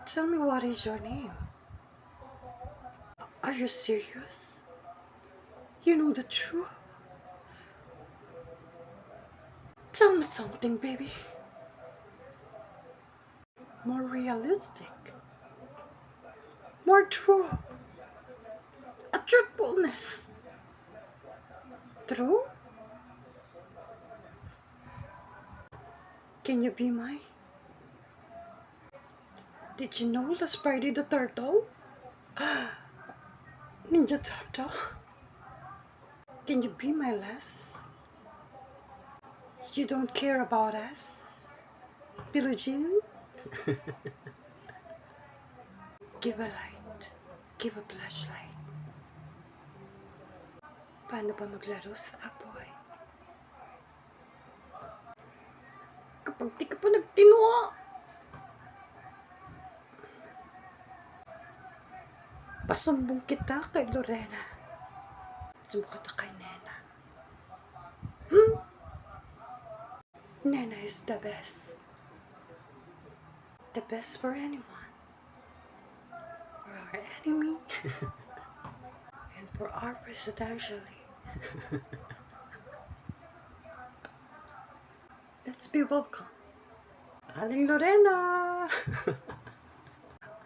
Tell me, what is your name? Are you serious? You know the truth? Tell me something, baby. More realistic. More true. A truthfulness. True? Can you be mine? Did you know Les Friday the Turtle? Ninja Turtle? Can you be my Les? You don't care about us? Billie Jean? Give a light. Give a flashlight. Paano ba maglaro sa apoy? Kapag di ka pa nagtinuwa, pasumbong kita kay Lorena. Sumukat ka kay Nena. Nena is the best. The best for anyone. For our enemy. And for our presidentially. Let's be welcome. Aling Lorena!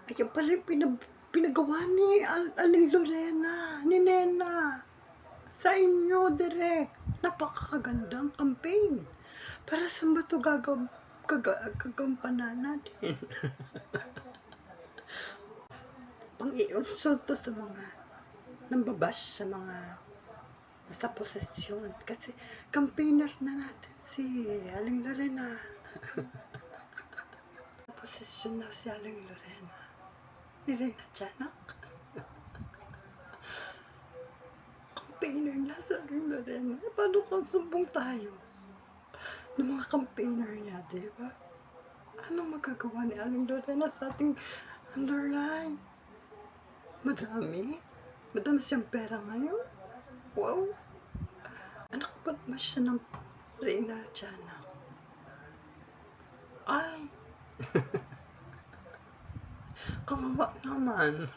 Ayan pala yung pinagawa ni Aling Lorena, ni Nena. Sa inyo, direct. Napakagandang campaign. Para saan ba ito gagampanan natin? Pang-iinsulto sa mga nambabash sa mga nasa posisyon. Kasi campaigner na natin si Aling Lorena. Posisyon na si Aling Lorena. Ni Reyna Tiyanak. Campaigner na si Aling Lorena. Paano kung sumbong tayo ng mga campaigner niya, diba? Anong magagawa ni Aling Lorena sa ating underline? Madami? Madami siyang pera ngayon? Wow! Anak pa naman siya ng Reyna Tiyanak. Ay! Kawawa naman.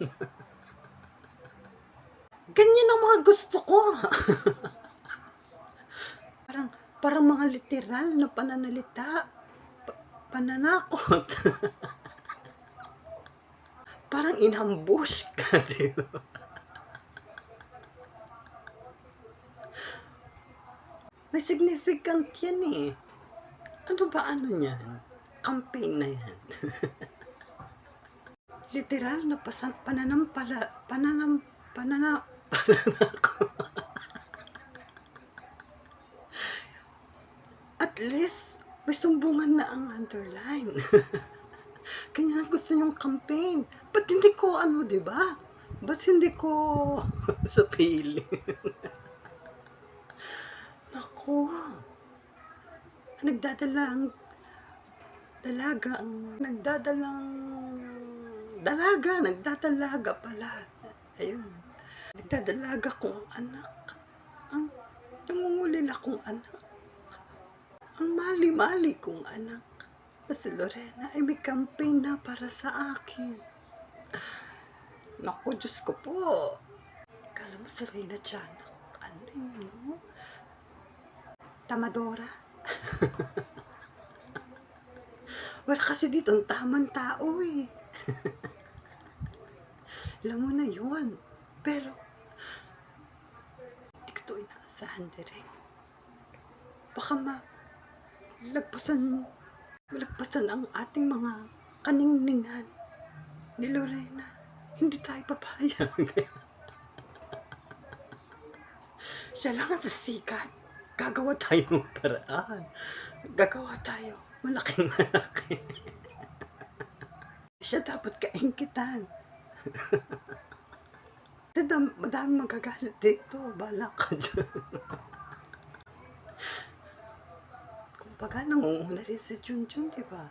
Ganyan ang mga gusto ko. Parang mga literal na pananalita. Pananakot. Parang inambush ka, diba? May significant yan eh. Ano ba ano yan? Campaign na yan. Literal na At least, may sumbungan na ang underline. Kanya lang gusto niyong campaign. Ba't hindi ko diba? Ba't hindi ko sa pili? Naku, nagdadalang nagdadalaga pala. Ayun. Nagdadalaga kong anak. Ang nangungulila kong anak. Ang mali-mali kong anak. Na si Lorena ay may campaign na para sa akin. Naku, Diyos ko po. Kala mo si Reyna Tiyanak. Ano yun? Tamadora? Wala kasi dito ang tamang tao eh. Alam mo na yun. Pero, hindi ko ito inaasahan direct. Baka malagpasan ang ating mga kaningningan ni Lorena. Hindi tayo papayag. Siya lang ang sisikat. Gagawa tayo ng paraan. Gagawa tayo. Malaking. Siya dapat kaingkitan. Madami magagalit dito. Bala ka dyan. Kumbaga, nangunguna rin si Junjun, diba?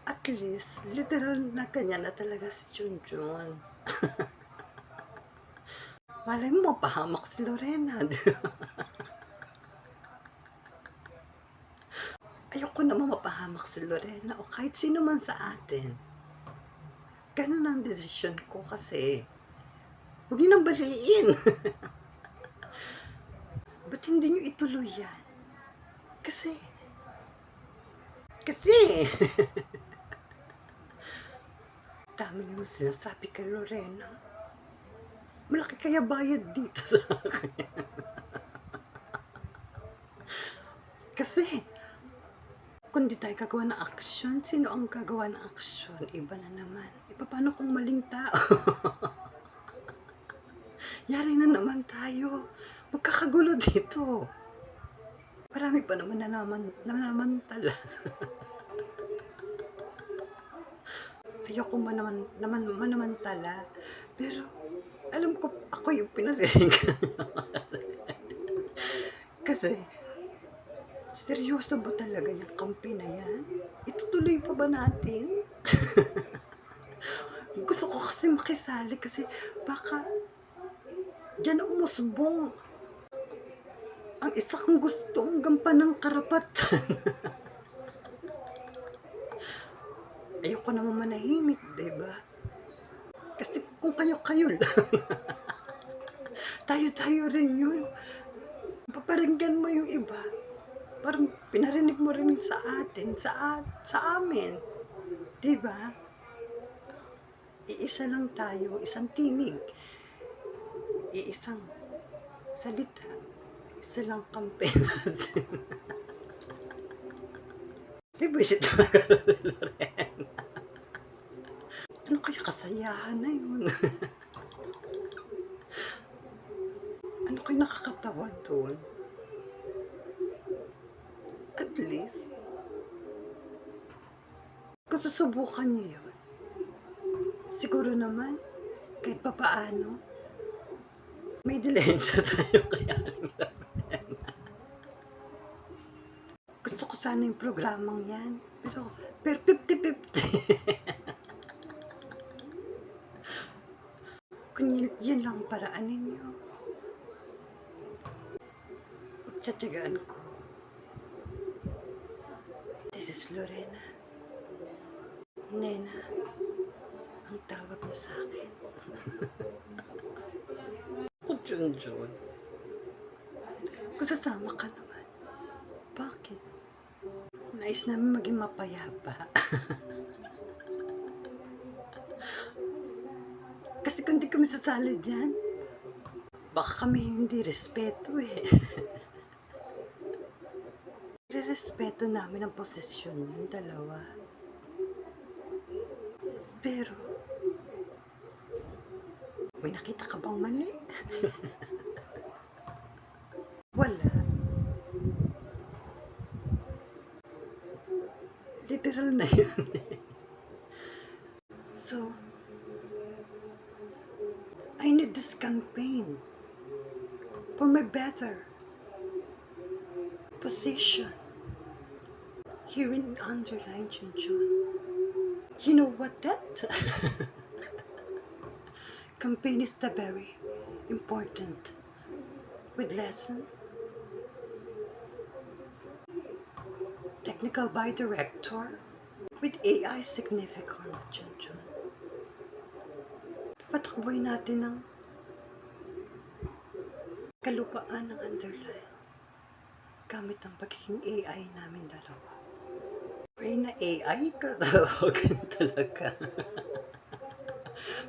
At least, literal na kanya na talaga si Junjun. Malay mo, pahamak si Lorena, diba? Ayoko naman mapahamak si Lorena o kahit sino man sa atin. Ganun ang desisyon ko kasi. Huwag niyo nang baliin. Ba't hindi niyo ituloy yan? Kasi, dami niyo sinasabi kay Lorena. Malaki kaya bayad dito sa akin. Kasi, kung di tayo gagawa ng aksyon, sino ang gagawa ng aksyon? Iba na naman. Paano kung maling tao? Yari na naman tayo. Magkakagulo dito. Marami pa naman namamantala. Ayoko manamantala. Pero, alam ko, ako yung pinarinig. Kasi, seryoso ba talaga yung kampi na yan? Itutuloy pa ba natin? Gusto ko kasi makisali kasi baka dyan umusbong ang isa kong gustong gampan ng karapatan. Ayoko naman manahimik, diba? Kasi kung kayo-kayo lang, tayo-tayo rin yun. Paparinggan mo yung iba. Parang pinarinig mo rin sa atin, sa amin. Diba? Iisa lang tayo, isang tinig. Iisang salita. Isa lang kampe natin. Si Buisit talaga Lorena. Ano kaya kasayahan na yun? Ano kaya nakakatawa doon? At least, kung susubukan niyo yun, siguro naman, kahit papaano, may dilensya tayo kaya Lorena. Gusto ko sana yung programang yan, pero 50-50. Kung yun lang ang paraan ninyo, pagtsatsagaan ko. This is Lorena. Nena, ang tawag mo sa akin. Kutsyon-tsyon. Kung sasama ka naman, bakit? Nais namin maging mapayapa. Kasi kung di kami sasali dyan, baka kami hindi respeto eh. Respeto namin ang posisyon ng dalawa. Pero, may nakita ka bang mali? Wala. Literal na yun. So, I need this campaign for my better position here in Underline Chunchun. You know what that? Campaign is the very important with lesson. Technical by director with AI significant Chunchun. Patakboy natin ng kalupaan ng Underline gamit ang pagiging AI namin dalawa. Pray na AI ka, tawagan talaga.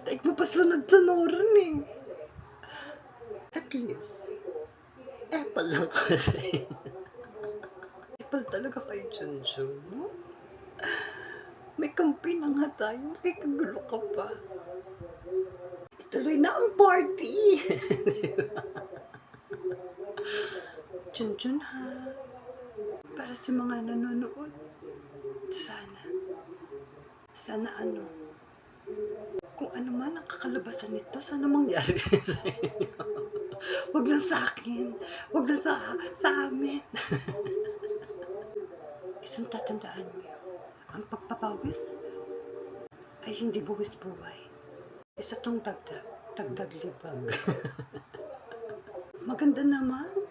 Taik mo pa sunod-sunuran eh. At least, Apple lang kasi. Apple talaga kayo Chunchun, no? May campaign na nga tayo, nakikagulo ka pa. Ituloy na ang party! Chunchun ha, para sa mga nanonood, sana ano, kung ano man ang kakalabasan nito, sana mangyari sa inyo. Wag lang sa akin, wag lang sa amin. Isang tatandaan niyo, ang pagpapawis ay hindi buwis buhay. Isa tong dagdag libag. Maganda naman.